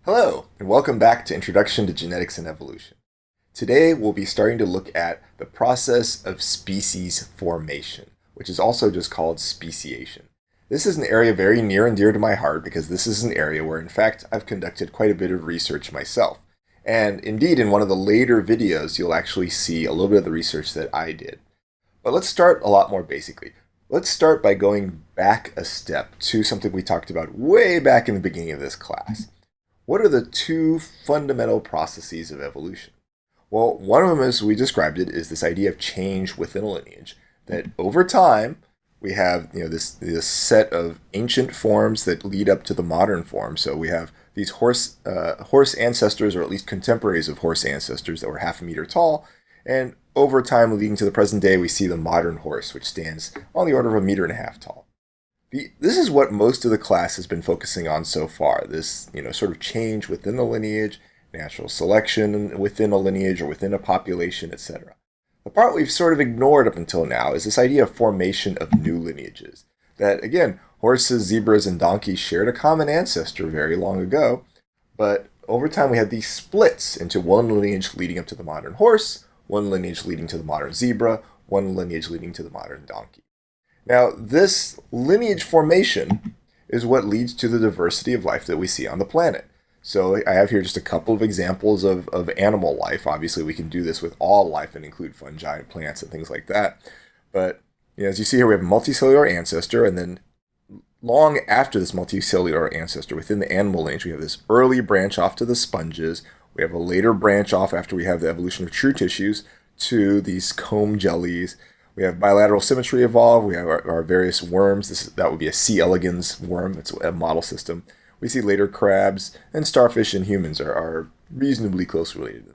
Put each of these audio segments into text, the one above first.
Hello, and welcome back to Introduction to Genetics and Evolution. Today we'll be starting to look at the process of species formation, which is also just called speciation. This is an area very near and dear to my heart because this is an area where, in fact, I've conducted quite a bit of research myself. And indeed, in one of the later videos, you'll actually see a little bit of the research that I did. But let's start a lot more basically. Let's start by going back a step to something we talked about way back in the beginning of this class. What are the two fundamental processes of evolution? Well, one of them, as we described it, is this idea of change within a lineage. That over time, we have this set of ancient forms that lead up to the modern form. So we have these horse ancestors, or at least contemporaries of horse ancestors, that were half a meter tall. And over time, leading to the present day, we see the modern horse, which stands on the order of 1.5 meters tall. This is what most of the class has been focusing on so far, this sort of change within the lineage, natural selection within a lineage or within a population, etc. The part we've sort of ignored up until now is this idea of formation of new lineages. That, again, horses, zebras, and donkeys shared a common ancestor very long ago, but over time we had these splits into one lineage leading up to the modern horse, one lineage leading to the modern zebra, one lineage leading to the modern donkey. Now, this lineage formation is what leads to the diversity of life that we see on the planet. So I have here just a couple of examples of animal life. Obviously, we can do this with all life and include fungi and plants and things like that. But as you see here, we have a multicellular ancestor, and then long after this multicellular ancestor, within the animal lineage, we have this early branch off to the sponges. We have a later branch off after we have the evolution of true tissues to these comb jellies. We have bilateral symmetry evolve. We have our various worms. That would be a C. elegans worm. That's a model system. We see later crabs, and starfish and humans are reasonably close related.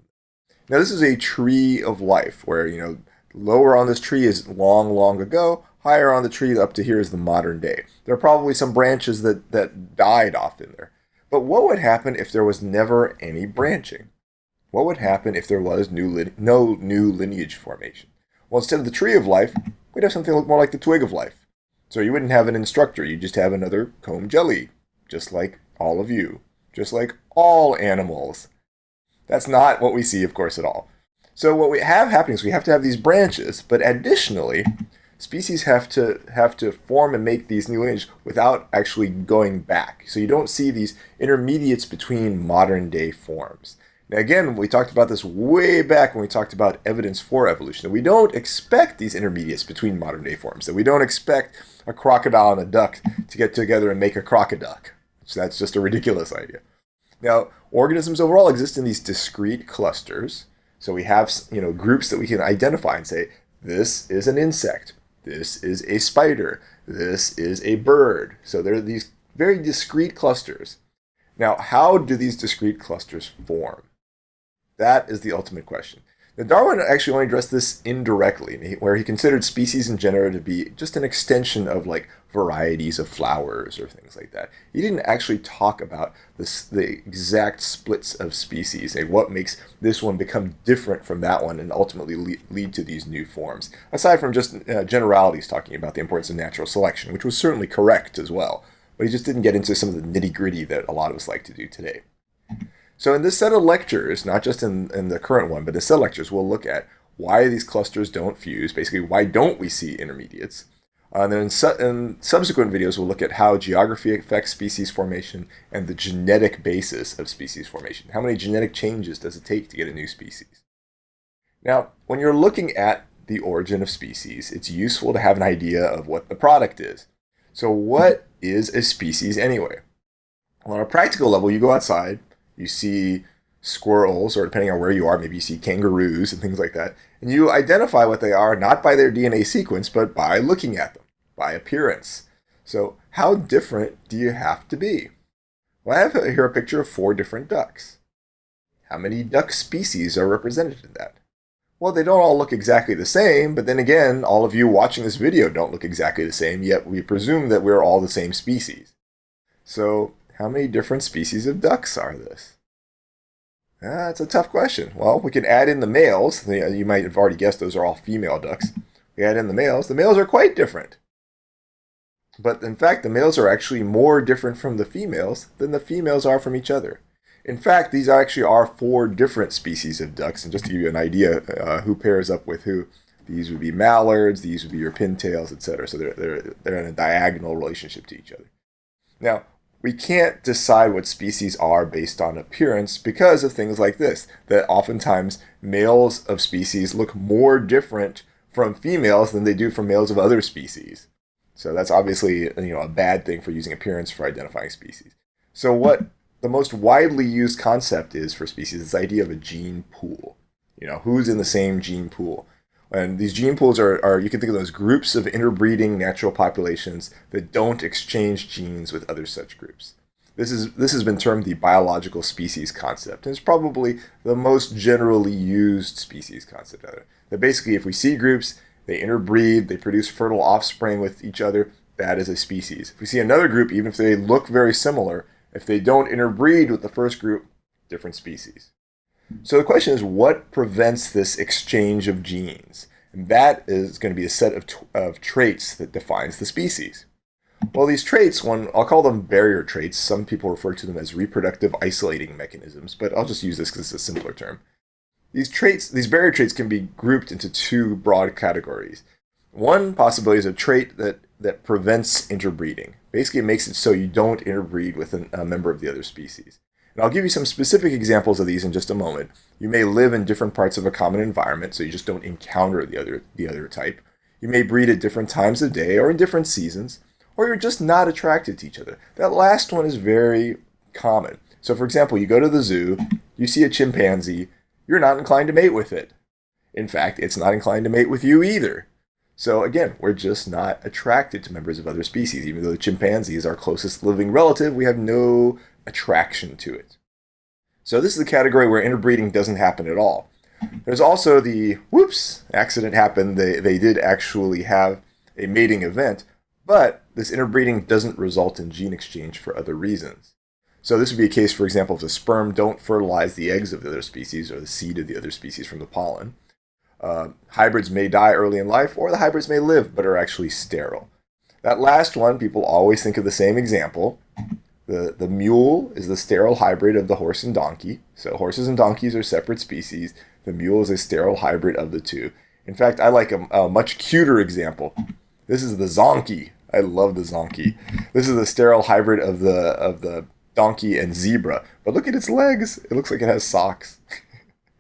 Now, this is a tree of life where, lower on this tree is long, long ago. Higher on the tree up to here is the modern day. There are probably some branches that died off in there. But what would happen if there was never any branching? What would happen if there was no new lineage formation? Well, instead of the tree of life, we'd have something look more like the twig of life. So you wouldn't have an instructor, you'd just have another comb jelly, just like all of you, just like all animals. That's not what we see, of course, at all. So what we have happening is we have to have these branches, but additionally, species have to form and make these new lineages without actually going back. So you don't see these intermediates between modern day forms. Now, again, we talked about this way back when we talked about evidence for evolution, that we don't expect these intermediates between modern day forms, that we don't expect a crocodile and a duck to get together and make a crocoduck. So that's just a ridiculous idea. Now, organisms overall exist in these discrete clusters. So we have groups that we can identify and say, this is an insect, this is a spider, this is a bird. So there are these very discrete clusters. Now, how do these discrete clusters form? That is the ultimate question. Now, Darwin actually only addressed this indirectly, where he considered species and genera to be just an extension of varieties of flowers or things like that. He didn't actually talk about the exact splits of species and what makes this one become different from that one and ultimately lead to these new forms, aside from just generalities talking about the importance of natural selection, which was certainly correct as well. But he just didn't get into some of the nitty-gritty that a lot of us like to do today. So in this set of lectures, not just in the current one, but the set of lectures, we'll look at why these clusters don't fuse, basically why don't we see intermediates. And then in subsequent videos, we'll look at how geography affects species formation and the genetic basis of species formation. How many genetic changes does it take to get a new species? Now, when you're looking at the origin of species, it's useful to have an idea of what the product is. So what is a species anyway? Well, on a practical level, you go outside, you see squirrels, or depending on where you are, maybe you see kangaroos and things like that, and you identify what they are not by their DNA sequence, but by looking at them, by appearance. So how different do you have to be? Well, I have here a picture of 4 different ducks. How many duck species are represented in that? Well, they don't all look exactly the same, but then again, all of you watching this video don't look exactly the same, yet we presume that we're all the same species. So how many different species of ducks are this? That's a tough question. Well, we can add in the males. You might have already guessed those are all female ducks. We add in the males. The males are quite different. But in fact, the males are actually more different from the females than the females are from each other. In fact, these actually are 4 different species of ducks, and just to give you an idea who pairs up with who, these would be mallards, these would be your pintails, etc. So they're in a diagonal relationship to each other. Now, we can't decide what species are based on appearance because of things like this, that oftentimes males of species look more different from females than they do from males of other species. So that's obviously a bad thing for using appearance for identifying species. So what the most widely used concept is for species is the idea of a gene pool. Who's in the same gene pool? And these gene pools are you can think of them as groups of interbreeding natural populations that don't exchange genes with other such groups. This has been termed the biological species concept, and it's probably the most generally used species concept out there. That basically, if we see groups, they interbreed, they produce fertile offspring with each other, that is a species. If we see another group, even if they look very similar, if they don't interbreed with the first group, different species. So the question is, what prevents this exchange of genes? And that is going to be a set of traits that defines the species. Well, these traits, I'll call them barrier traits. Some people refer to them as reproductive isolating mechanisms, but I'll just use this because it's a simpler term. These barrier traits can be grouped into 2 broad categories. One possibility is a trait that prevents interbreeding. Basically, it makes it so you don't interbreed with a member of the other species. And I'll give you some specific examples of these in just a moment. You may live in different parts of a common environment, so you just don't encounter the other type. You may breed at different times of day or in different seasons, or you're just not attracted to each other. That last one is very common. So for example, you go to the zoo, you see a chimpanzee, you're not inclined to mate with it. In fact, it's not inclined to mate with you either. So again, we're just not attracted to members of other species. Even though the chimpanzee is our closest living relative, we have no attraction to it. So this is the category where interbreeding doesn't happen at all. There's also the, accident happened. They did actually have a mating event, but this interbreeding doesn't result in gene exchange for other reasons. So this would be a case, for example, if the sperm don't fertilize the eggs of the other species or the seed of the other species from the pollen. Hybrids may die early in life, or the hybrids may live but are actually sterile. That last one, people always think of the same example. The mule is the sterile hybrid of the horse and donkey. So horses and donkeys are separate species. The mule is a sterile hybrid of the 2. In fact, I like a much cuter example. This is the zonkey. I love the zonkey. This is the sterile hybrid of the donkey and zebra. But look at its legs. It looks like it has socks.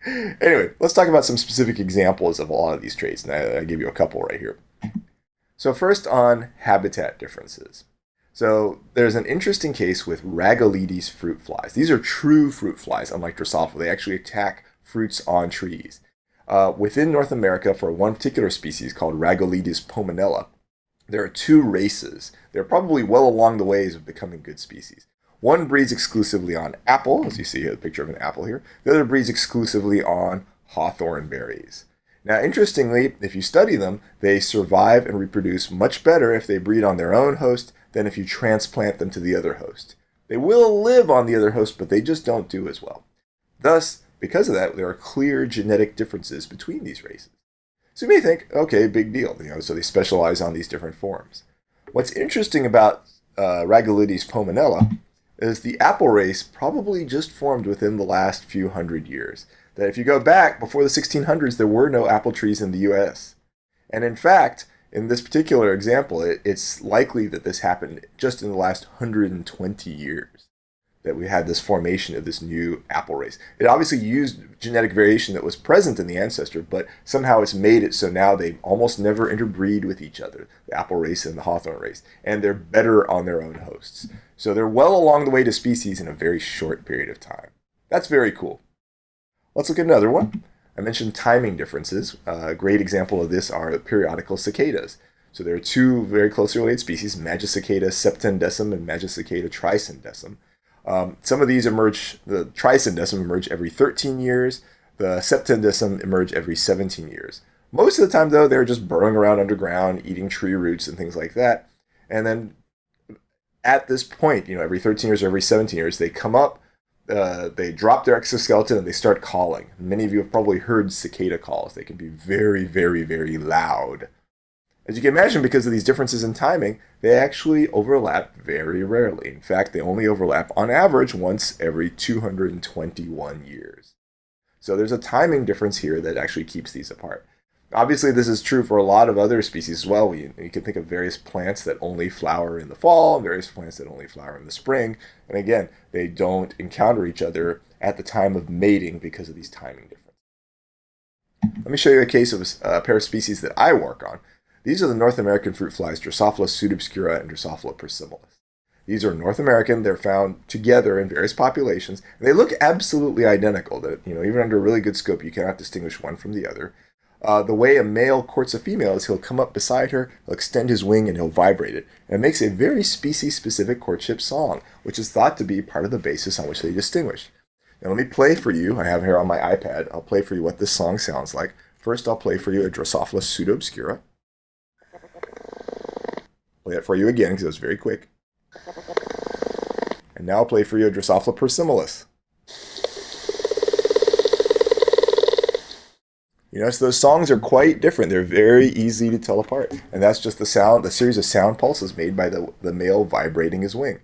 Anyway, let's talk about some specific examples of a lot of these traits. And I give you a couple right here. So first on habitat differences. So there's an interesting case with Rhagoletes fruit flies. These are true fruit flies, unlike Drosophila. They actually attack fruits on trees. Within North America, for one particular species called Rhagoletes pomonella, there are 2 races. They're probably well along the ways of becoming good species. One breeds exclusively on apple, as you see here, the picture of an apple here. The other breeds exclusively on hawthorn berries. Now, interestingly, if you study them, they survive and reproduce much better if they breed on their own host than if you transplant them to the other host. They will live on the other host, but they just don't do as well. Thus, because of that, there are clear genetic differences between these races. So you may think, okay, big deal, so they specialize on these different forms. What's interesting about Rhagoletes pomonella is the apple race probably just formed within the last few hundred years. That if you go back before the 1600s, there were no apple trees in the US. And in fact, in this particular example, it's likely that this happened just in the last 120 years, that we had this formation of this new apple race. It obviously used genetic variation that was present in the ancestor, but somehow it's made it so now they almost never interbreed with each other, the apple race and the hawthorn race, and they're better on their own hosts. So they're well along the way to species in a very short period of time. That's very cool. Let's look at another one. I mentioned timing differences. A great example of this are periodical cicadas. So there are 2 very closely related species, Magicicada septendecim and Magicicada tricendecim. Some of these emerge, the tricendecim emerge every 13 years, the septendecim emerge every 17 years. Most of the time, though, they're just burrowing around underground, eating tree roots and things like that. And then at this point, every 13 years or every 17 years, they come up, they drop their exoskeleton and they start calling. Many of you have probably heard cicada calls. They can be very, very, very loud. As you can imagine, because of these differences in timing, they actually overlap very rarely. In fact, they only overlap on average once every 221 years. So there's a timing difference here that actually keeps these apart. Obviously, this is true for a lot of other species as well. You can think of various plants that only flower in the fall, various plants that only flower in the spring. And again, they don't encounter each other at the time of mating because of these timing differences. Let me show you a case of a pair of species that I work on. These are the North American fruit flies, Drosophila pseudobscura and Drosophila persimilis. These are North American. They're found together in various populations, and they look absolutely identical. That even under a really good scope, you cannot distinguish one from the other. The way a male courts a female is he'll come up beside her, he'll extend his wing, and he'll vibrate it. And it makes a very species-specific courtship song, which is thought to be part of the basis on which they distinguish. Now let me play for you. I have here on my iPad. I'll play for you what this song sounds like. First, I'll play for you a Drosophila pseudobscura. Play it for you again because it was very quick. And now I'll play for you a Drosophila persimilis. So those songs are quite different. They're very easy to tell apart. And that's just the series of sound pulses made by the male vibrating his wing.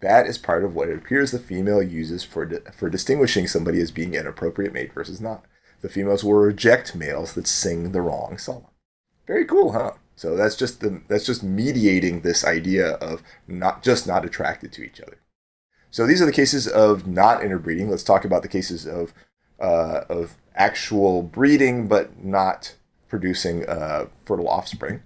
That is part of what it appears the female uses for distinguishing somebody as being an appropriate mate versus not. The females will reject males that sing the wrong song. Very cool, huh? So that's just mediating this idea of not attracted to each other. So these are the cases of not interbreeding. Let's talk about the cases of actual breeding but not producing fertile offspring.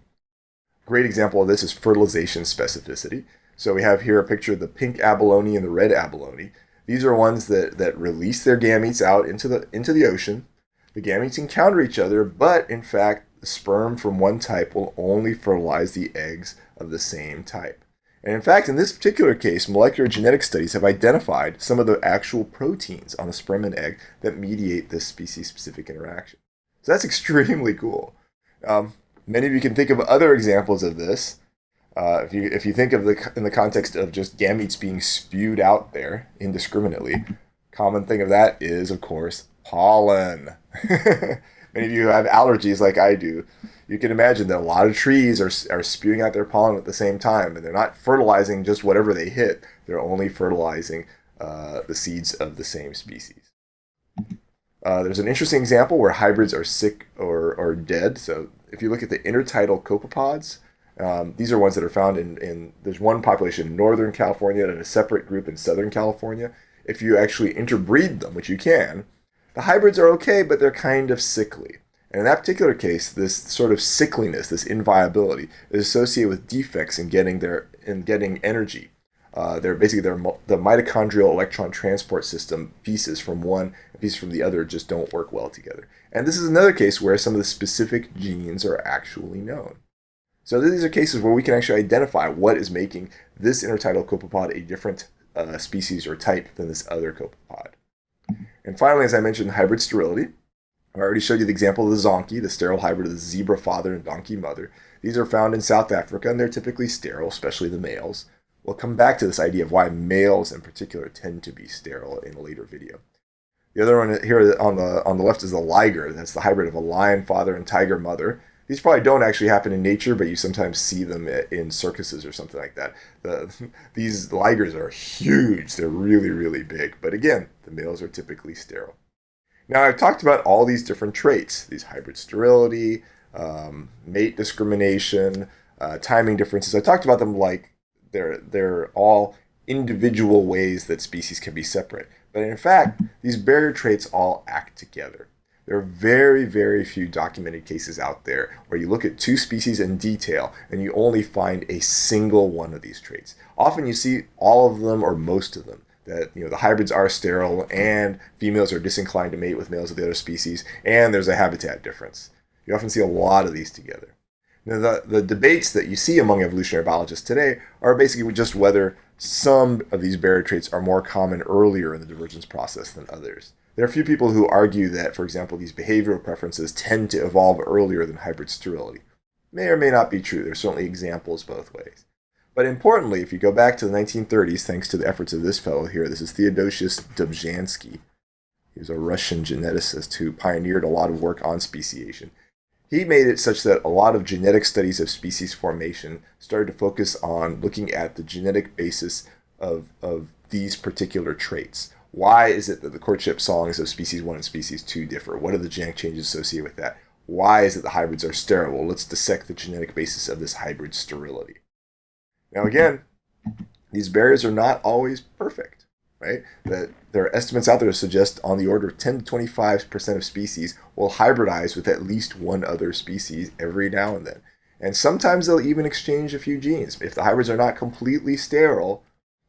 Great example of this is fertilization specificity. So we have here a picture of the pink abalone and the red abalone. These are ones that release their gametes out into the ocean. The gametes encounter each other, but in fact, the sperm from one type will only fertilize the eggs of the same type. And in fact, in this particular case, molecular genetic studies have identified some of the actual proteins on the sperm and egg that mediate this species-specific interaction. So that's extremely cool. Many of you can think of other examples of this. If you think of in the context of just gametes being spewed out there indiscriminately, common thing of that is, of course, pollen. Many of you have allergies like I do. You can imagine that a lot of trees are spewing out their pollen at the same time, and they're not fertilizing just whatever they hit. They're only fertilizing the seeds of the same species. There's an interesting example where hybrids are sick or dead. So if you look at the intertidal copepods, these are ones that are found there's one population in Northern California and a separate group in Southern California. If you actually interbreed them, which you can, the hybrids are okay, but they're kind of sickly. And in that particular case, this sort of sickliness, this inviability, is associated with defects in getting energy. The mitochondrial electron transport system pieces from one and pieces from the other just don't work well together. And this is another case where some of the specific genes are actually known. So these are cases where we can actually identify what is making this intertidal copepod a different species or type than this other copepod. And finally, as I mentioned, hybrid sterility. I already showed you the example of the zonky, the sterile hybrid of the zebra father and donkey mother. These are found in South Africa, and they're typically sterile, especially the males. We'll come back to this idea of why males in particular tend to be sterile in a later video. The other one here on the left is the liger. That's the hybrid of a lion father and tiger mother. These probably don't actually happen in nature, but you sometimes see them in circuses or something like that. These ligers are huge. They're really, really big. But again, the males are typically sterile. Now, I've talked about all these different traits, these hybrid sterility, mate discrimination, timing differences. I talked about them like they're all individual ways that species can be separate. But in fact, these barrier traits all act together. There are very, very few documented cases out there where you look at two species in detail and you only find a single one of these traits. Often you see all of them or most of them. That the hybrids are sterile and females are disinclined to mate with males of the other species, and there's a habitat difference. You often see a lot of these together. Now, the debates that you see among evolutionary biologists today are basically just whether some of these barrier traits are more common earlier in the divergence process than others. There are a few people who argue that, for example, these behavioral preferences tend to evolve earlier than hybrid sterility. May or may not be true. There's certainly examples both ways. But importantly, if you go back to the 1930s, thanks to the efforts of this fellow here, this is Theodosius Dobzhansky. He was a Russian geneticist who pioneered a lot of work on speciation. He made it such that a lot of genetic studies of species formation started to focus on looking at the genetic basis of these particular traits. Why is it that the courtship songs of species 1 and species 2 differ? What are the genetic changes associated with that? Why is it the hybrids are sterile? Well, let's dissect the genetic basis of this hybrid sterility. Now again, these barriers are not always perfect, right? There are estimates out there that suggest on the order of 10 to 25% of species will hybridize with at least one other species every now and then. And sometimes they'll even exchange a few genes. If the hybrids are not completely sterile,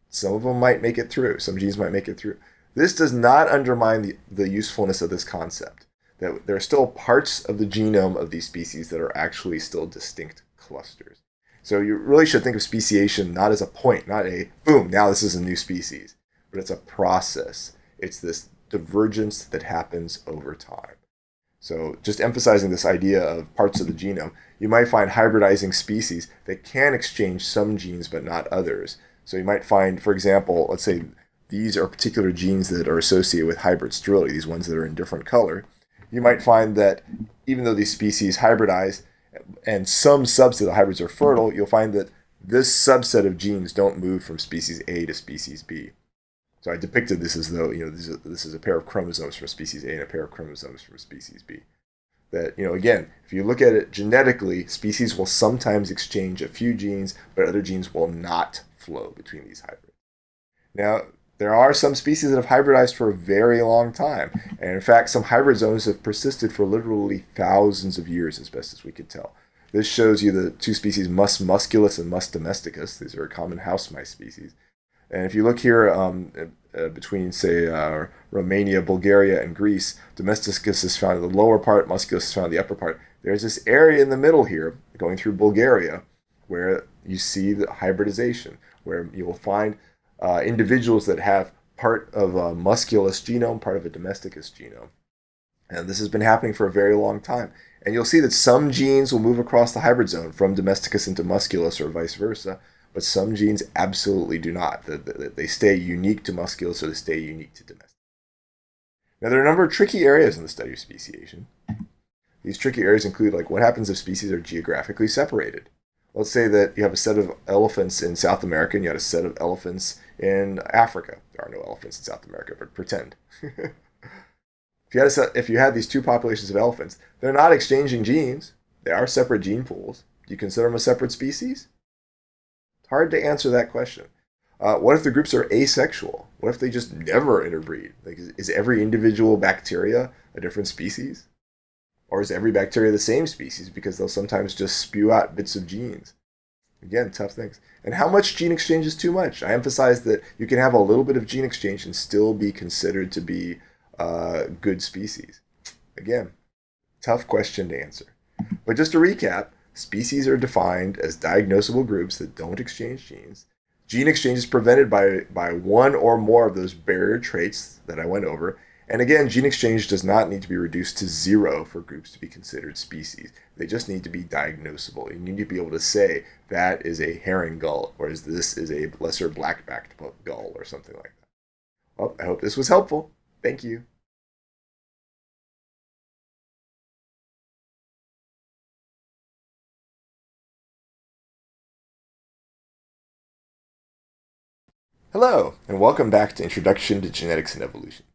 some of them might make it through. Some genes might make it through. This does not undermine the usefulness of this concept, that there are still parts of the genome of these species that are actually still distinct clusters. So you really should think of speciation not as a point, not a boom, now this is a new species, but it's a process. It's this divergence that happens over time. So just emphasizing this idea of parts of the genome, you might find hybridizing species that can exchange some genes but not others. So you might find, for example, let's say these are particular genes that are associated with hybrid sterility, these ones that are in different color. You might find that even though these species hybridize and some subset of hybrids are fertile, you'll find that this subset of genes don't move from species A to species B. So I depicted this as though, this is a pair of chromosomes from species A and a pair of chromosomes from species B. That, again, if you look at it genetically, species will sometimes exchange a few genes, but other genes will not flow between these hybrids. Now, there are some species that have hybridized for a very long time. And in fact, some hybrid zones have persisted for literally thousands of years, as best as we could tell. This shows you the two species Mus musculus and Mus domesticus. These are common house mice species. And if you look here between, say, Romania, Bulgaria, and Greece, domesticus is found in the lower part, musculus is found in the upper part. There's this area in the middle here, going through Bulgaria, where you see the hybridization, where you will find individuals that have part of a musculus genome, part of a domesticus genome. And this has been happening for a very long time. And you'll see that some genes will move across the hybrid zone from domesticus into musculus or vice versa, but some genes absolutely do not. They stay unique to musculus or they stay unique to domesticus. Now, there are a number of tricky areas in the study of speciation. These tricky areas include, like, what happens if species are geographically separated? Let's say that you have a set of elephants in South America and you had a set of elephants in Africa. There are no elephants in South America, but pretend. If you had these two populations of elephants, they're not exchanging genes. They are separate gene pools. Do you consider them a separate species? It's hard to answer that question. What if the groups are asexual? What if they just never interbreed? Like, is every individual bacteria a different species? Or is every bacteria the same species because they'll sometimes just spew out bits of genes? Again, tough things. And how much gene exchange is too much? I emphasize that you can have a little bit of gene exchange and still be considered to be good species. Again, tough question to answer. But just to recap, species are defined as diagnosable groups that don't exchange genes. Gene exchange is prevented by one or more of those barrier traits that I went over. And again, gene exchange does not need to be reduced to 0 for groups to be considered species. They just need to be diagnosable. You need to be able to say that is a herring gull, whereas this is a lesser black-backed gull or something like that. Well, I hope this was helpful. Thank you. Hello, and welcome back to Introduction to Genetics and Evolution.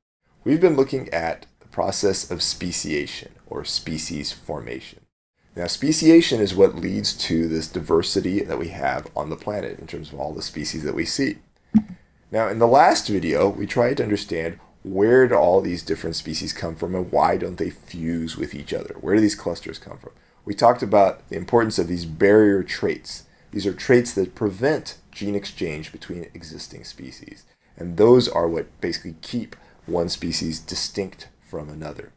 We've been looking at the process of speciation, or species formation. Now, speciation is what leads to this diversity that we have on the planet in terms of all the species that we see. Now, in the last video, we tried to understand where do all these different species come from and why don't they fuse with each other? Where do these clusters come from? We talked about the importance of these barrier traits. These are traits that prevent gene exchange between existing species. And those are what basically keep one species distinct from another.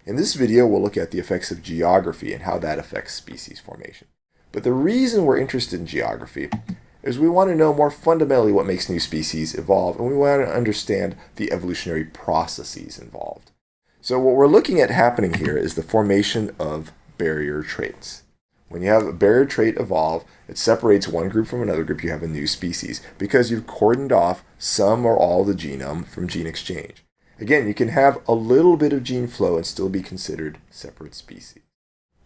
In this video, we'll look at the effects of geography and how that affects species formation. But the reason we're interested in geography is we want to know more fundamentally what makes new species evolve, and we want to understand the evolutionary processes involved. So what we're looking at happening here is the formation of barrier traits. When you have a barrier trait evolve, it separates one group from another group, you have a new species, because you've cordoned off some or all the genome from gene exchange. Again, you can have a little bit of gene flow and still be considered separate species.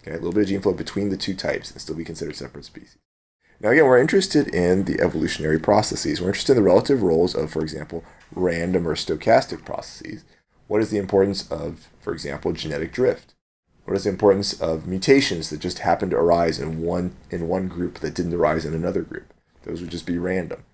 Okay, a little bit of gene flow between the two types and still be considered separate species. Now again, we're interested in the evolutionary processes. We're interested in the relative roles of, for example, random or stochastic processes. What is the importance of, for example, genetic drift? What is the importance of mutations that just happen to arise in one group that didn't arise in another group? Those would just be random.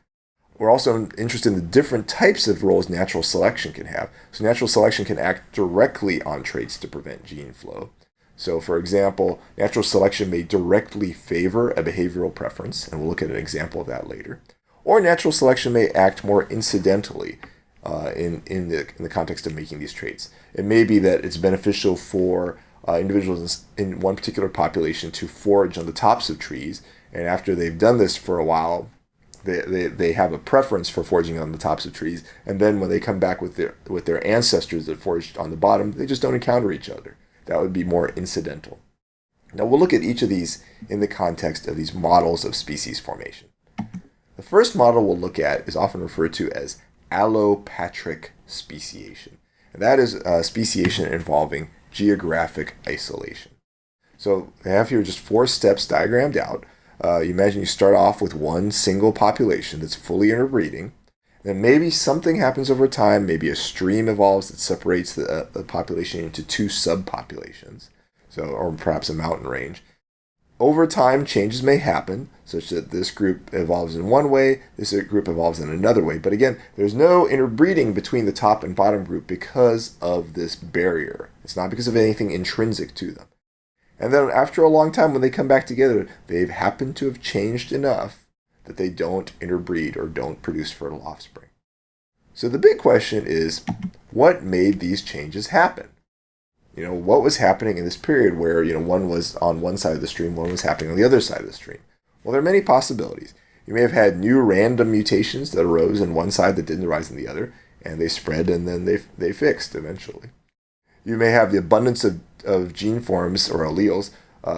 We're also interested in the different types of roles natural selection can have. So natural selection can act directly on traits to prevent gene flow. So for example, natural selection may directly favor a behavioral preference, and we'll look at an example of that later. Or natural selection may act more incidentally in the context of making these traits. It may be that it's beneficial for individuals in one particular population to forage on the tops of trees, and after they've done this for a while, they have a preference for foraging on the tops of trees, and then when they come back with their ancestors that foraged on the bottom, they just don't encounter each other. That would be more incidental. Now we'll look at each of these in the context of these models of species formation. The first model we'll look at is often referred to as allopatric speciation, and that is speciation involving geographic isolation. So I have here just 4 steps diagrammed out. You imagine you start off with one single population that's fully interbreeding. Then maybe something happens over time. Maybe a stream evolves that separates the population into 2 subpopulations, or perhaps a mountain range. Over time, changes may happen, such that this group evolves in one way, this group evolves in another way. But again, there's no interbreeding between the top and bottom group because of this barrier. It's not because of anything intrinsic to them. And then after a long time, when they come back together, they've happened to have changed enough that they don't interbreed or don't produce fertile offspring. So the big question is, what made these changes happen? What was happening in this period where, one was on one side of the stream, one was happening on the other side of the stream? Well, there are many possibilities. You may have had new random mutations that arose in one side that didn't arise in the other, and they spread and then they fixed eventually. You may have the abundance of gene forms or alleles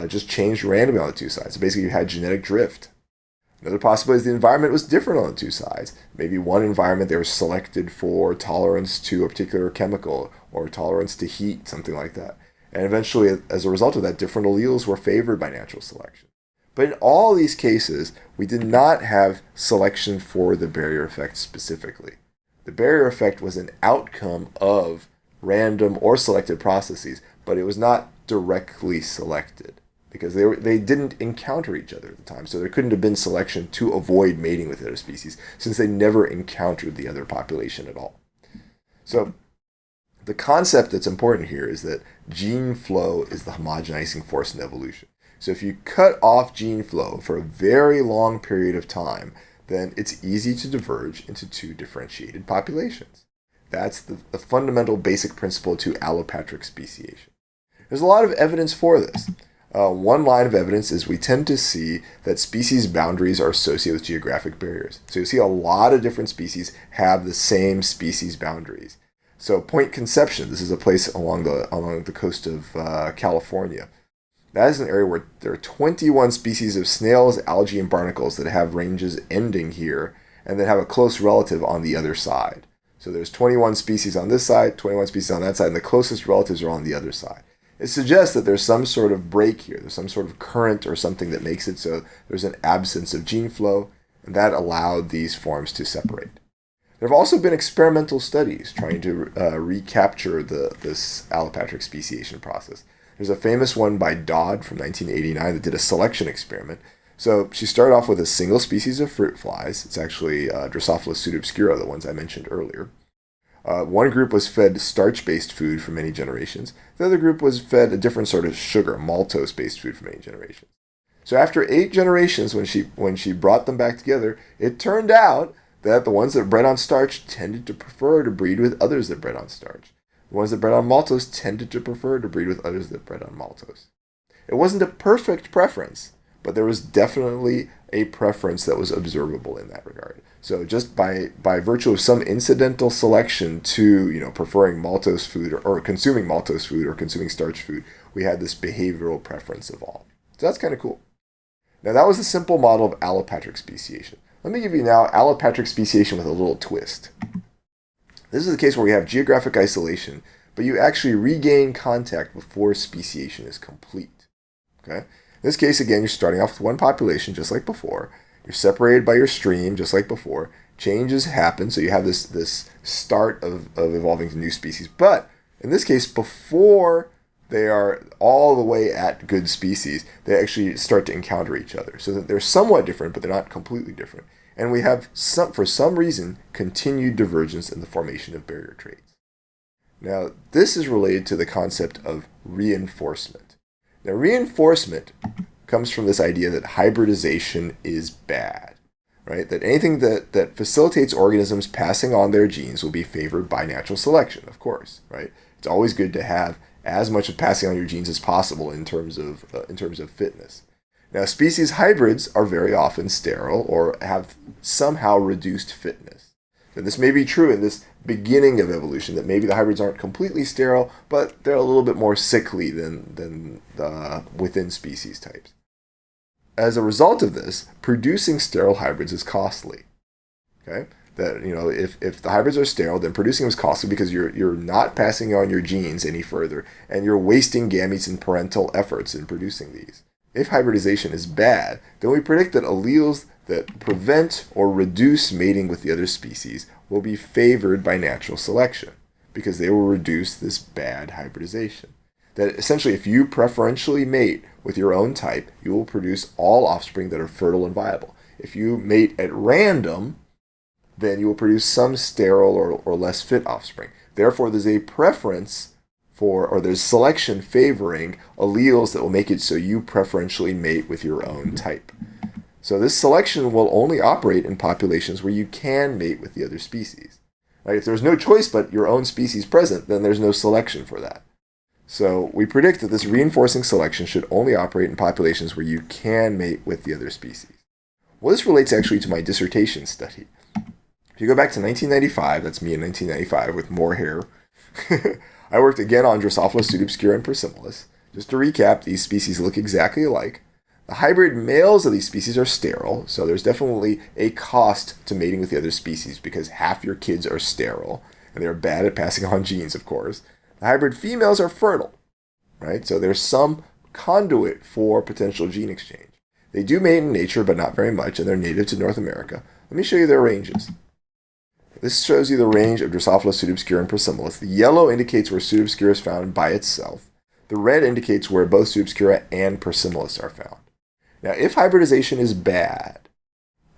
just changed randomly on the two sides. So basically you had genetic drift. Another possibility is the environment was different on the two sides. Maybe one environment they were selected for tolerance to a particular chemical or tolerance to heat, something like that. And eventually, as a result of that, different alleles were favored by natural selection. But in all these cases, we did not have selection for the barrier effect specifically. The barrier effect was an outcome of random or selected processes, but it was not directly selected, because they didn't encounter each other at the time. So there couldn't have been selection to avoid mating with other species, since they never encountered the other population at all. So the concept that's important here is that gene flow is the homogenizing force in evolution. So if you cut off gene flow for a very long period of time, then it's easy to diverge into 2 differentiated populations. That's the fundamental basic principle to allopatric speciation. There's a lot of evidence for this. One line of evidence is we tend to see that species boundaries are associated with geographic barriers. So you see a lot of different species have the same species boundaries. So Point Conception, this is a place along the coast of California. That is an area where there are 21 species of snails, algae, and barnacles that have ranges ending here and then have a close relative on the other side. So there's 21 species on this side, 21 species on that side, and the closest relatives are on the other side. It suggests that there's some sort of break here. There's some sort of current or something that makes it so there's an absence of gene flow, and that allowed these forms to separate. There have also been experimental studies trying to recapture this allopatric speciation process. There's a famous one by Dodd from 1989 that did a selection experiment. So she started off with a single species of fruit flies. It's actually Drosophila pseudoobscura, the ones I mentioned earlier. One group was fed starch-based food for many generations. The other group was fed a different sort of sugar, maltose-based food for many generations. So after 8 generations, when she brought them back together, it turned out that the ones that bred on starch tended to prefer to breed with others that bred on starch. The ones that bred on maltose tended to prefer to breed with others that bred on maltose. It wasn't a perfect preference, but there was definitely a preference that was observable in that regard. So just by virtue of some incidental selection to, preferring maltose food or consuming maltose food or consuming starch food, we had this behavioral preference evolve. So that's kind of cool. Now that was a simple model of allopatric speciation. Let me give you now allopatric speciation with a little twist. This is the case where we have geographic isolation, but you actually regain contact before speciation is complete. Okay? In this case, again, you're starting off with one population, just like before. You're separated by your stream, just like before. Changes happen, so you have this start of evolving to new species. But in this case, before they are all the way at good species, they actually start to encounter each other. So that they're somewhat different, but they're not completely different. And we have, for some reason, continued divergence in the formation of barrier traits. Now, this is related to the concept of reinforcement. Now, reinforcement comes from this idea that hybridization is bad, right? That anything that facilitates organisms passing on their genes will be favored by natural selection, of course, right? It's always good to have as much of passing on your genes as possible in terms of fitness. Now, species hybrids are very often sterile or have somehow reduced fitness. And this may be true in this beginning of evolution, that maybe the hybrids aren't completely sterile, but they're a little bit more sickly than the within species types. As a result of this, producing sterile hybrids is costly. Okay? That, if the hybrids are sterile, then producing them is costly because you're not passing on your genes any further, and you're wasting gametes and parental efforts in producing these. If hybridization is bad, then we predict that alleles that prevent or reduce mating with the other species will be favored by natural selection because they will reduce this bad hybridization. That essentially, if you preferentially mate with your own type, you will produce all offspring that are fertile and viable. If you mate at random, then you will produce some sterile or less fit offspring. Therefore, there's a preference or there's selection favoring alleles that will make it so you preferentially mate with your own type. So this selection will only operate in populations where you can mate with the other species. Right? If there's no choice but your own species present, then there's no selection for that. So we predict that this reinforcing selection should only operate in populations where you can mate with the other species. Well, this relates actually to my dissertation study. If you go back to 1995, that's me in 1995 with more hair, I worked again on Drosophila pseudoobscura and Persimolis. Just to recap, these species look exactly alike. The hybrid males of these species are sterile, so there's definitely a cost to mating with the other species because half your kids are sterile, and they're bad at passing on genes, of course. The hybrid females are fertile, right? So there's some conduit for potential gene exchange. They do mate in nature, but not very much, and they're native to North America. Let me show you their ranges. This shows you the range of Drosophila pseudoobscura and Persimolis. The yellow indicates where pseudoobscura is found by itself. The red indicates where both pseudoobscura and Persimolis are found. Now, if hybridization is bad,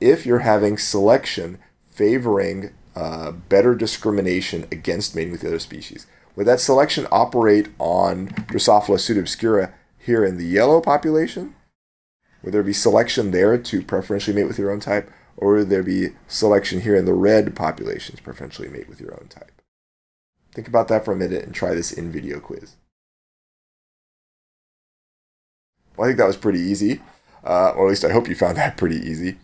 if you're having selection favoring better discrimination against mating with the other species, would that selection operate on Drosophila pseudoobscura here in the yellow population? Would there be selection there to preferentially mate with your own type? Or would there be selection here in the red populations preferentially mate with your own type? Think about that for a minute and try this in-video quiz. Well, I think that was pretty easy. Or at least I hope you found that pretty easy.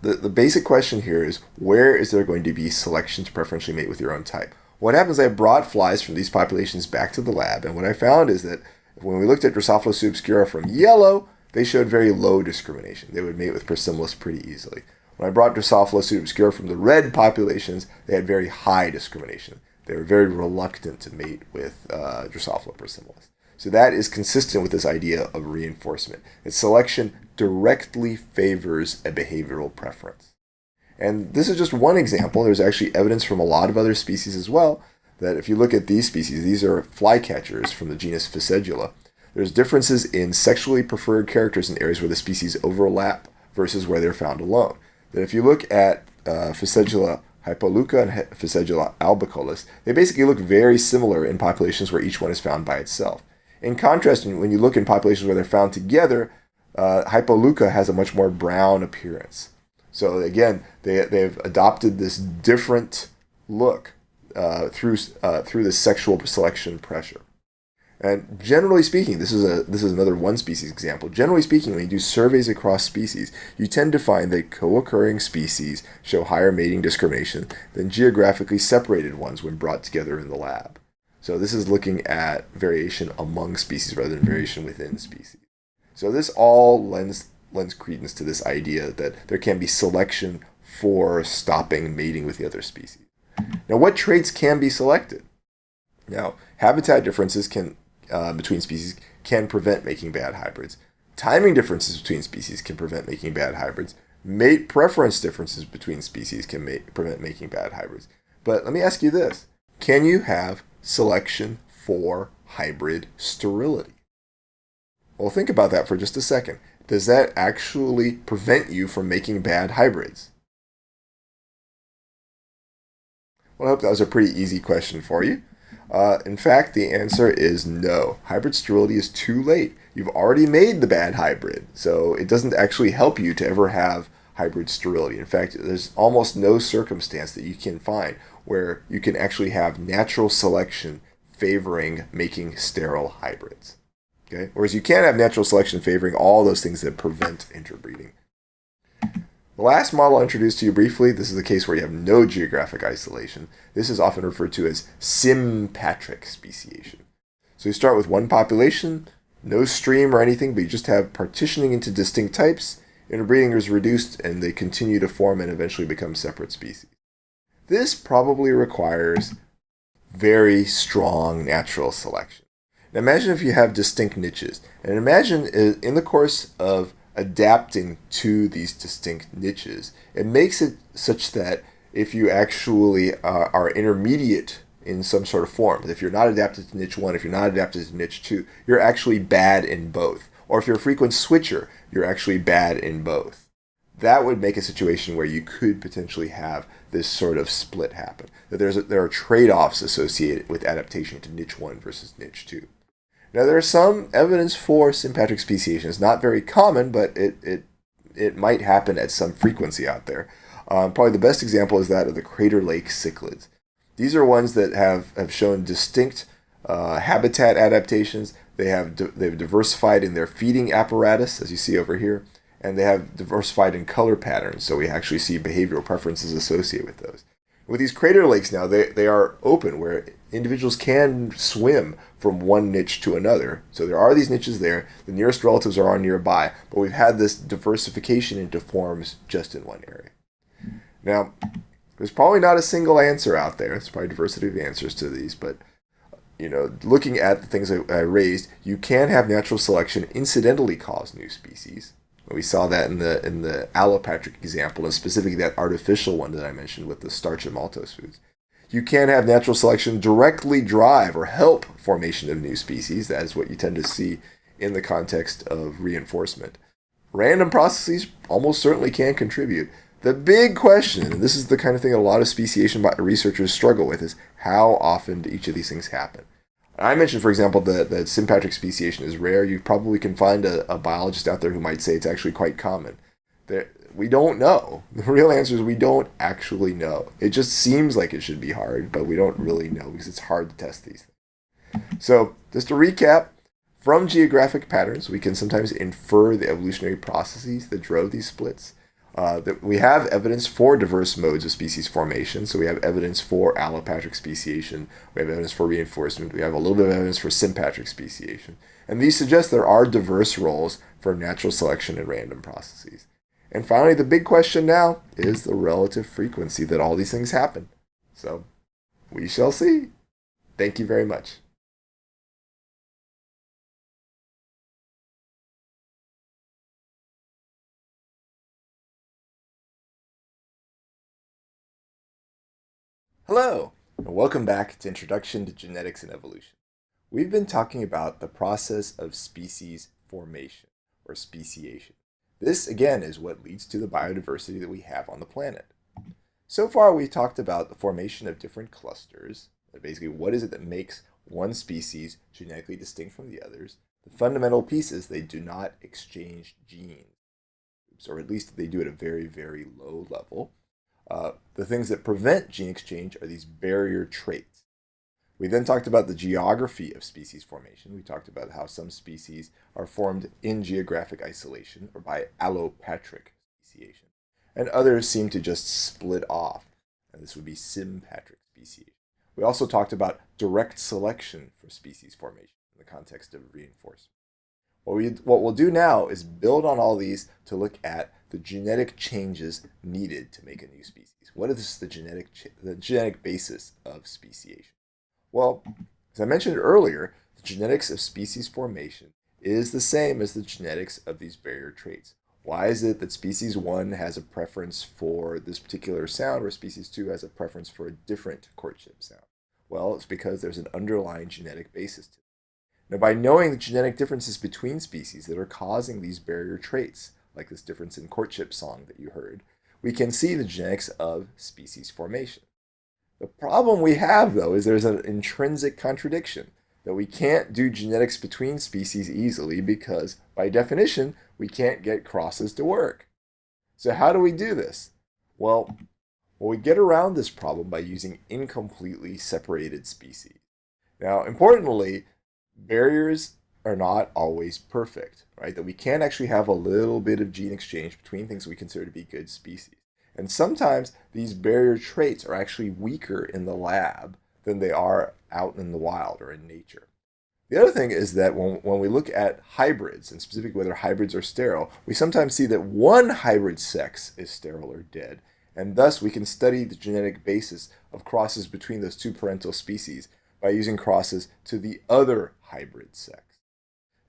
The basic question here is, where is there going to be selection to preferentially mate with your own type? What happens is I brought flies from these populations back to the lab, and what I found is that when we looked at Drosophila pseudoobscura from yellow, they showed very low discrimination. They would mate with Persimolis pretty easily. When I brought Drosophila pseudoobscura from the red populations, they had very high discrimination. They were very reluctant to mate with Drosophila persimilis. So that is consistent with this idea of reinforcement, that selection directly favors a behavioral preference. And this is just one example. There's actually evidence from a lot of other species as well, that if you look at these species, these are flycatchers from the genus Physedula. There's differences in sexually preferred characters in areas where the species overlap versus where they're found alone. That if you look at Physedula hypoleuca and Physedula albicollis, they basically look very similar in populations where each one is found by itself. In contrast, when you look in populations where they're found together, hypoleuca has a much more brown appearance. So again, they've adopted this different look through the sexual selection pressure. And generally speaking, this is another one species example. Generally speaking, when you do surveys across species, you tend to find that co-occurring species show higher mating discrimination than geographically separated ones when brought together in the lab. So this is looking at variation among species rather than variation within species. So this all lends credence to this idea that there can be selection for stopping mating with the other species. Now, what traits can be selected? Now, habitat differences between species can prevent making bad hybrids. Timing differences between species can prevent making bad hybrids. Mate preference differences between species can prevent making bad hybrids. But let me ask you this. Can you have selection for hybrid sterility? Well, think about that for just a second. Does that actually prevent you from making bad hybrids? Well, I hope that was a pretty easy question for you. In fact, the answer is no. Hybrid sterility is too late. You've already made the bad hybrid, so it doesn't actually help you to ever have hybrid sterility. In fact, there's almost no circumstance that you can find where you can actually have natural selection favoring making sterile hybrids. Okay? Whereas you can have natural selection favoring all those things that prevent interbreeding. The last model I introduced to you briefly, this is the case where you have no geographic isolation. This is often referred to as sympatric speciation. So you start with one population, no stream or anything, but you just have partitioning into distinct types. Interbreeding is reduced and they continue to form and eventually become separate species. This probably requires very strong natural selection. Now imagine if you have distinct niches, and imagine in the course of adapting to these distinct niches, it makes it such that if you actually are intermediate in some sort of form, if you're not adapted to niche 1, if you're not adapted to niche 2, you're actually bad in both. Or if you're a frequent switcher, you're actually bad in both. That would make a situation where you could potentially have this sort of split happen. That there are trade-offs associated with adaptation to niche 1 versus niche 2. Now, there is some evidence for sympatric speciation. It's not very common, but it might happen at some frequency out there. Probably the best example is that of the crater lake cichlids. These are ones that have shown distinct habitat adaptations. They've diversified in their feeding apparatus, as you see over here, and they have diversified in color patterns, so we actually see behavioral preferences associated with those. With these crater lakes now, they are open where individuals can swim from one niche to another. So there are these niches there. The nearest relatives are nearby, but we've had this diversification into forms just in one area. Now, there's probably not a single answer out there. There's probably diversity of answers to these, but looking at the things I raised, you can have natural selection incidentally cause new species. We saw that in the allopatric example, and specifically that artificial one that I mentioned with the starch and maltose foods. You can have natural selection directly drive or help formation of new species. That is what you tend to see in the context of reinforcement. Random processes almost certainly can contribute. The big question, and this is the kind of thing a lot of speciation researchers struggle with, is how often do each of these things happen? I mentioned, for example, that sympatric speciation is rare. You probably can find a biologist out there who might say it's actually quite common. We don't know. The real answer is we don't actually know. It just seems like it should be hard, but we don't really know because it's hard to test these things. So, just to recap, from geographic patterns, we can sometimes infer the evolutionary processes that drove these splits. That we have evidence for diverse modes of species formation. So we have evidence for allopatric speciation. We have evidence for reinforcement. We have a little bit of evidence for sympatric speciation. And these suggest there are diverse roles for natural selection and random processes. And finally, the big question now is the relative frequency that all these things happen. So we shall see. Thank you very much. Hello, and welcome back to Introduction to Genetics and Evolution. We've been talking about the process of species formation, or speciation. This, again, is what leads to the biodiversity that we have on the planet. So far, we talked about the formation of different clusters. Basically, what is it that makes one species genetically distinct from the others? The fundamental piece is they do not exchange genes, or at least they do it at a very, very low level. The things that prevent gene exchange are these barrier traits. We then talked about the geography of species formation. We talked about how some species are formed in geographic isolation or by allopatric speciation, and others seem to just split off, and this would be sympatric speciation. We also talked about direct selection for species formation in the context of reinforcement. What we'll do now is build on all these to look at the genetic changes needed to make a new species. What is the genetic basis of speciation? Well, as I mentioned earlier, the genetics of species formation is the same as the genetics of these barrier traits. Why is it that species 1 has a preference for this particular sound, where species 2 has a preference for a different courtship sound? Well, it's because there's an underlying genetic basis to it. Now, by knowing the genetic differences between species that are causing these barrier traits, like this difference in courtship song that you heard, we can see the genetics of species formation. The problem we have, though, is there's an intrinsic contradiction, that we can't do genetics between species easily because, by definition, we can't get crosses to work. So how do we do this? Well, we get around this problem by using incompletely separated species. Now, importantly, barriers are not always perfect, right? That we can actually have a little bit of gene exchange between things we consider to be good species. And sometimes these barrier traits are actually weaker in the lab than they are out in the wild or in nature. The other thing is that when we look at hybrids, and specifically whether hybrids are sterile, we sometimes see that one hybrid sex is sterile or dead, and thus we can study the genetic basis of crosses between those two parental species by using crosses to the other hybrid sex.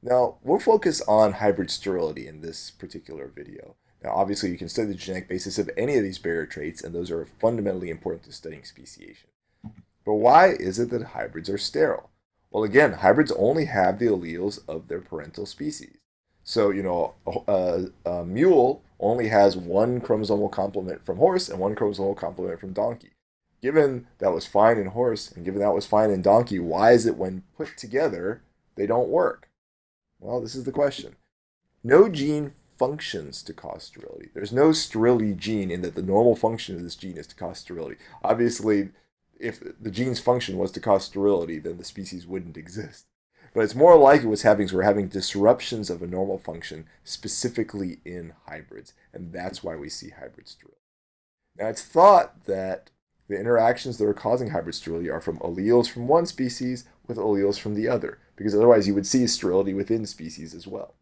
Now, we'll focus on hybrid sterility in this particular video. Now, obviously, you can study the genetic basis of any of these barrier traits, and those are fundamentally important to studying speciation. But why is it that hybrids are sterile? Well, again, hybrids only have the alleles of their parental species. So, a mule only has one chromosomal complement from horse and one chromosomal complement from donkey. Given that was fine in horse and given that was fine in donkey, why is it when put together, they don't work? Well, this is the question. No gene functions to cause sterility. There's no sterility gene in that the normal function of this gene is to cause sterility. Obviously, if the gene's function was to cause sterility, then the species wouldn't exist. But it's more likely what's happening is we're having disruptions of a normal function, specifically in hybrids, and that's why we see hybrid sterility. Now, it's thought that the interactions that are causing hybrid sterility are from alleles from one species with alleles from the other, because otherwise you would see sterility within species as well.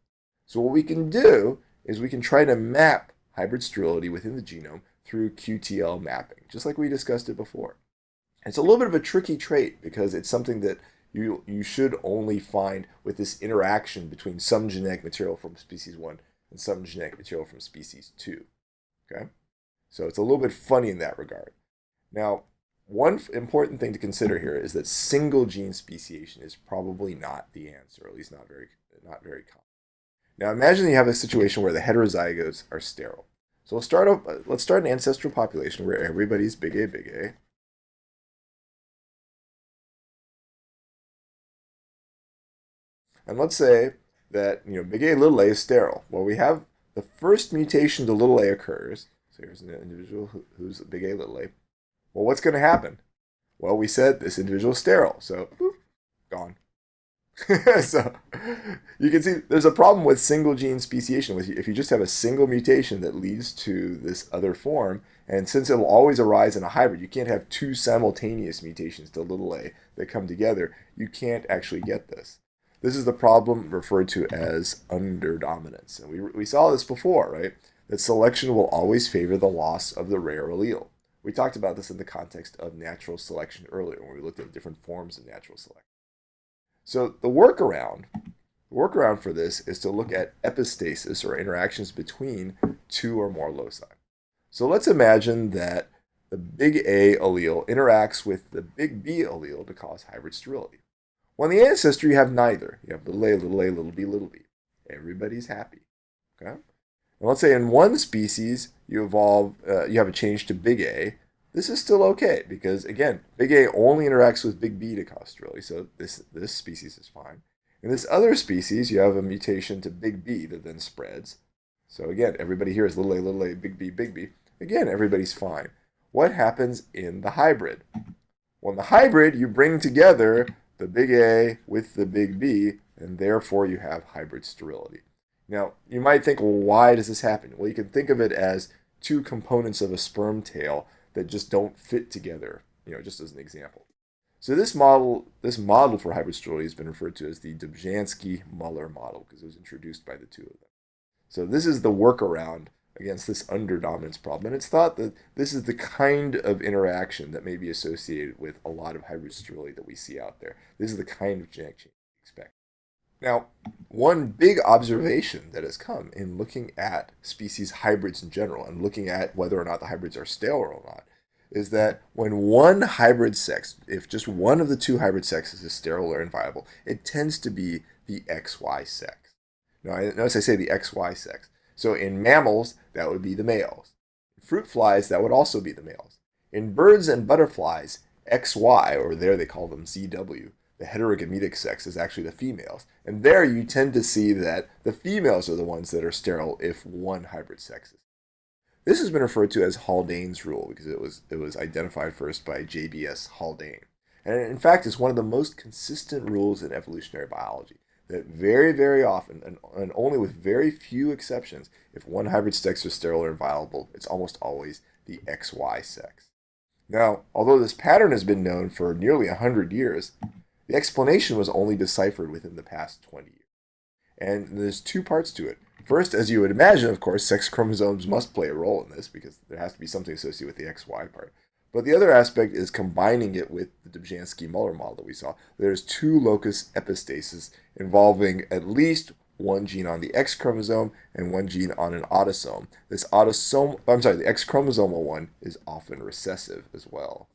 So what we can do is we can try to map hybrid sterility within the genome through QTL mapping, just like we discussed it before. It's a little bit of a tricky trait because it's something that you should only find with this interaction between some genetic material from species 1 and some genetic material from species 2. Okay? So it's a little bit funny in that regard. Now, one important thing to consider here is that single gene speciation is probably not the answer, or at least not very common. Now, imagine you have a situation where the heterozygotes are sterile. So let's start an ancestral population where everybody's big A, big A. And let's say that big A, little a is sterile. Well, we have the first mutation to little a occurs. So here's an individual who's big A, little a. Well, what's going to happen? Well, we said this individual is sterile, so boop, gone. So you can see there's a problem with single gene speciation. If you just have a single mutation that leads to this other form, and since it will always arise in a hybrid, you can't have two simultaneous mutations to little a that come together. You can't actually get this. This is the problem referred to as underdominance. And we saw this before, right? That selection will always favor the loss of the rare allele. We talked about this in the context of natural selection earlier when we looked at different forms of natural selection. So the workaround for this is to look at epistasis, or interactions between two or more loci. So let's imagine that the big A allele interacts with the big B allele to cause hybrid sterility. Well, in the ancestor, you have neither. You have little a, little b, little b. Everybody's happy. Okay? And let's say in one species, you have a change to big A. This is still okay because, again, big A only interacts with big B to cause sterility, so this species is fine. In this other species, you have a mutation to big B that then spreads. So again, everybody here is little a, big B, big B. Again, everybody's fine. What happens in the hybrid? Well, in the hybrid, you bring together the big A with the big B, and therefore you have hybrid sterility. Now, you might think, well, why does this happen? Well, you can think of it as two components of a sperm tail that just don't fit together, just as an example. So this model for hybrid sterility has been referred to as the Dobzhansky-Muller model because it was introduced by the two of them. So this is the workaround against this underdominance problem. And it's thought that this is the kind of interaction that may be associated with a lot of hybrid sterility that we see out there. This is the kind of genetic change we expect. Now, one big observation that has come in looking at species hybrids in general and looking at whether or not the hybrids are stale or not is that when one hybrid sex, if just one of the two hybrid sexes is sterile or inviable, it tends to be the XY sex. Now, notice I say the XY sex. So in mammals, that would be the males. In fruit flies, that would also be the males. In birds and butterflies, XY, or there they call them ZW, the heterogametic sex, is actually the females. And there you tend to see that the females are the ones that are sterile if one hybrid sex is. This has been referred to as Haldane's rule because it was identified first by JBS Haldane. And in fact, it's one of the most consistent rules in evolutionary biology that very, very often, and only with very few exceptions, if one hybrid sex is sterile or inviolable, it's almost always the XY sex. Now, although this pattern has been known for nearly 100 years, the explanation was only deciphered within the past 20 years. And there's two parts to it. First, as you would imagine, of course, sex chromosomes must play a role in this because there has to be something associated with the XY part. But the other aspect is combining it with the Dobzhansky-Muller model that we saw. There's two locus epistasis involving at least one gene on the X chromosome and one gene on an autosome. The X chromosomal one is often recessive as well.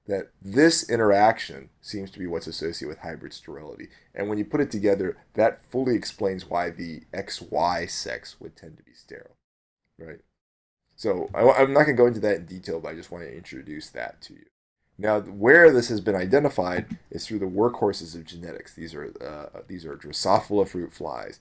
That this interaction seems to be what's associated with hybrid sterility. And when you put it together, that fully explains why the XY sex would tend to be sterile, right? So I'm not going to go into that in detail, but I just want to introduce that to you. Now, where this has been identified is through the workhorses of genetics. These are Drosophila fruit flies.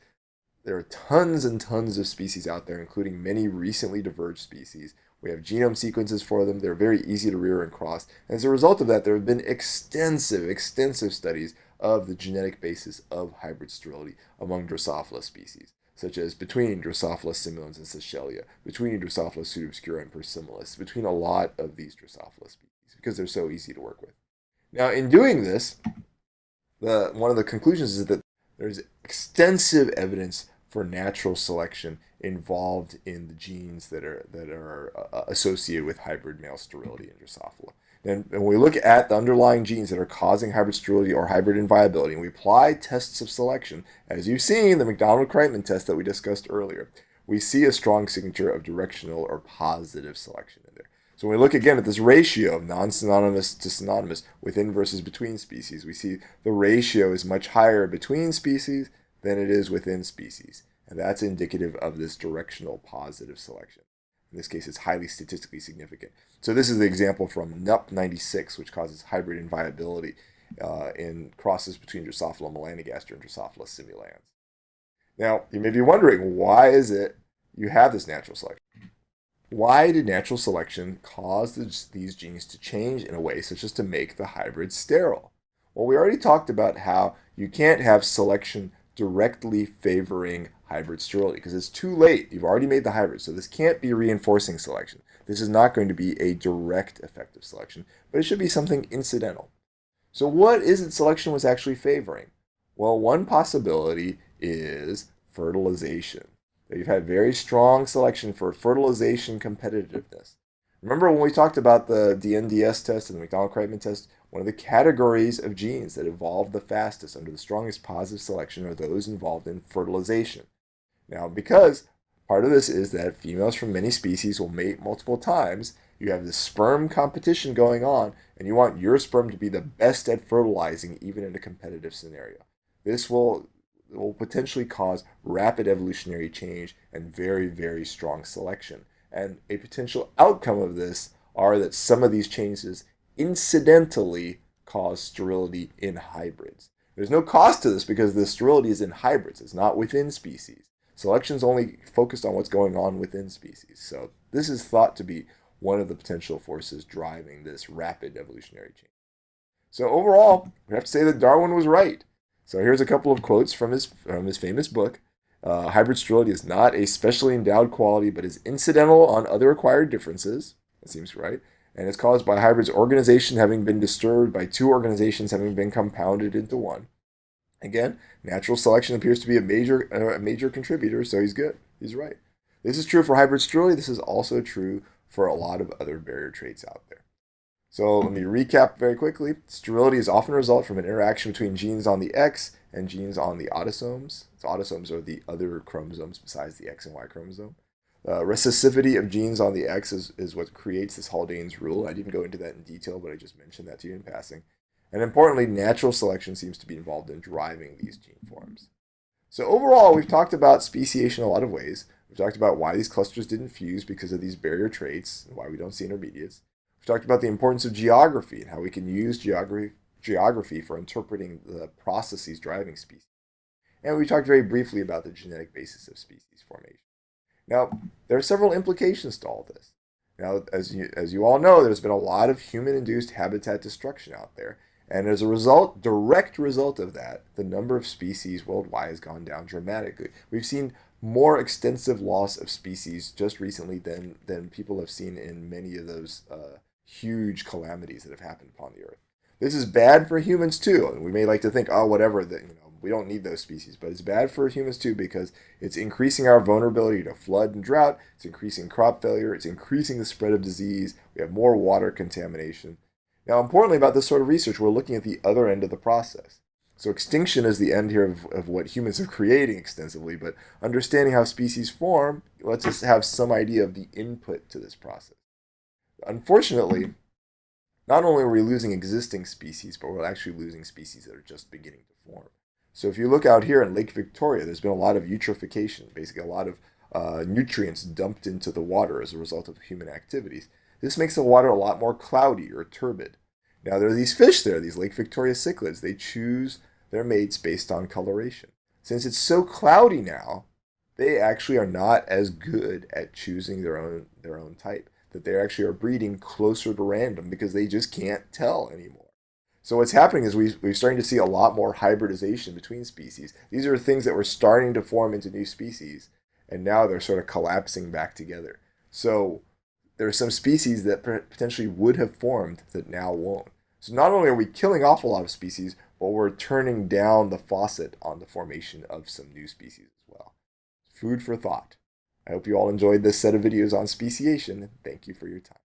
There are tons and tons of species out there, including many recently diverged species. We have genome sequences for them. They're very easy to rear and cross. And as a result of that, there have been extensive studies of the genetic basis of hybrid sterility among Drosophila species, such as between Drosophila simulans and Seychellia, between Drosophila pseudoobscura and persimilis, between a lot of these Drosophila species, because they're so easy to work with. Now, in doing this, one of the conclusions is that there's extensive evidence for natural selection involved in the genes that are associated with hybrid male sterility in Drosophila. And when we look at the underlying genes that are causing hybrid sterility or hybrid inviability, and we apply tests of selection, as you've seen, the McDonald-Kreitman test that we discussed earlier, we see a strong signature of directional or positive selection in there. So when we look again at this ratio of non-synonymous to synonymous within versus between species, we see the ratio is much higher between species than it is within species. And that's indicative of this directional positive selection. In this case, it's highly statistically significant. So this is the example from NUP96, which causes hybrid inviability in crosses between Drosophila melanogaster and Drosophila simulans. Now, you may be wondering, why is it you have this natural selection? Why did natural selection cause these genes to change in a way such as to make the hybrid sterile? Well, we already talked about how you can't have selection directly favoring hybrid sterility because it's too late. You've already made the hybrid, so this can't be reinforcing selection. This is not going to be a direct effect of selection, but it should be something incidental. So what is it selection was actually favoring? Well, one possibility is fertilization. You've had very strong selection for fertilization competitiveness. Remember when we talked about the NDS test and the McDonald-Kreitman test? One of the categories of genes that evolved the fastest under the strongest positive selection are those involved in fertilization. Now, because part of this is that females from many species will mate multiple times, you have this sperm competition going on, and you want your sperm to be the best at fertilizing even in a competitive scenario. This will potentially cause rapid evolutionary change and very, very strong selection. And a potential outcome of this are that some of these changes incidentally cause sterility in hybrids. There's no cost to this because the sterility is in hybrids. It's not within species. Selection is only focused on what's going on within species. So this is thought to be one of the potential forces driving this rapid evolutionary change. So overall, we have to say that Darwin was right. So here's a couple of quotes from his famous book. Hybrid sterility is not a specially endowed quality, but is incidental on other acquired differences. That seems right. And it's caused by hybrid's organization having been disturbed by two organizations having been compounded into one. Again, natural selection appears to be a major contributor, so he's good. He's right. This is true for hybrid sterility. This is also true for a lot of other barrier traits out there. So let me recap very quickly. Sterility is often a result from an interaction between genes on the X and genes on the autosomes. So autosomes are the other chromosomes besides the X and Y chromosome. Recessivity of genes on the X is what creates this Haldane's rule. I didn't go into that in detail, but I just mentioned that to you in passing. And importantly, natural selection seems to be involved in driving these gene forms. So overall, we've talked about speciation in a lot of ways. We've talked about why these clusters didn't fuse because of these barrier traits and why we don't see intermediates. We've talked about the importance of geography and how we can use geography for interpreting the processes driving species. And we talked very briefly about the genetic basis of species formation. Now, there are several implications to all this. Now, as you all know, there's been a lot of human-induced habitat destruction out there. And as a result, direct result of that, the number of species worldwide has gone down dramatically. We've seen more extensive loss of species just recently than people have seen in many of those huge calamities that have happened upon the Earth. This is bad for humans too. And we may like to think, oh, whatever, that we don't need those species, but it's bad for humans too because it's increasing our vulnerability to flood and drought. It's increasing crop failure. It's increasing the spread of disease. We have more water contamination. Now, importantly about this sort of research, we're looking at the other end of the process. So extinction is the end here of what humans are creating extensively, but understanding how species form lets us have some idea of the input to this process. Unfortunately, not only are we losing existing species, but we're actually losing species that are just beginning to form. So if you look out here in Lake Victoria, there's been a lot of eutrophication, basically a lot of nutrients dumped into the water as a result of human activities. This makes the water a lot more cloudy or turbid. Now there are these fish there, these Lake Victoria cichlids. They choose their mates based on coloration. Since it's so cloudy now, they actually are not as good at choosing their own type. That they actually are breeding closer to random because they just can't tell anymore. So what's happening is we're starting to see a lot more hybridization between species. These are things that were starting to form into new species, and now they're sort of collapsing back together. So there are some species that potentially would have formed that now won't. So not only are we killing off a lot of species, but we're turning down the faucet on the formation of some new species as well. Food for thought. I hope you all enjoyed this set of videos on speciation. Thank you for your time.